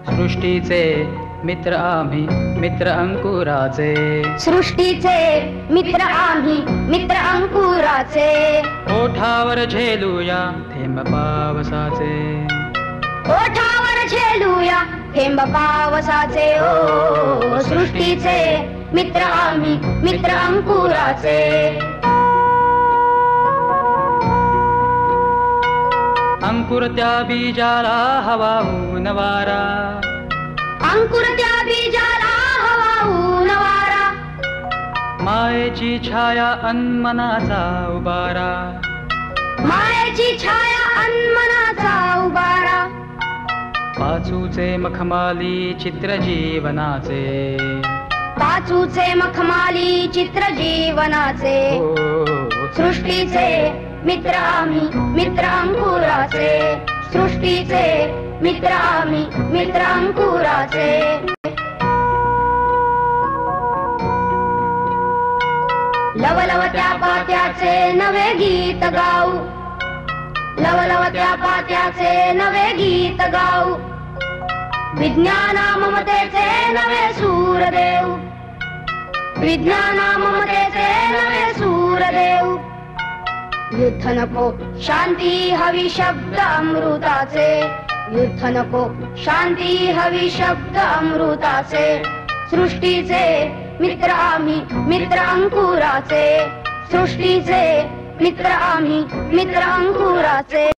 सृष्टीचे मित्र आम्ही मित्र अंकुराचे सृष्टीचे मित्र आम्ही मित्र अंकुराचे ओठावर झेलूया थेंब पावसाचे ओठावर झेलूया थेंब पावसाचे ओ सृष्टीचे मित्र आम्ही मित्र अंकुराचे अंकुर त्या बीजाला हवा ऊन वारा अंकुर त्या बीजाला हवा ऊन वारा मायेची छाया अनमनाचा उबारा मायेची छाया अनमनाचा उबारा पाचूचे मखमाली चित्र जीवनाचे पाचूचे मखमाली चित्र जीवनाचे सृष्टीचे मित्र आम्ही मित्र अंकुराचे सृष्टीचे मित्र आम्ही मित्र अंकुराचे लवलवत्या पात्याचे नवे गीत गाऊ लवलवत्या पात्याचे नवे गीत गाऊ विज्ञाना ममतेचे नवे सूर देऊ विज्ञाना ममतेचे नवे सूर देऊ युद्ध नको शांती हवी शब्द अमृताचे युद्ध नको शांती हवी शब्द अमृताचे सृष्टीचे मित्र आम्ही मित्र अंकुराचे सृष्टीचे मित्र आम्ही मित्र अंकुराचे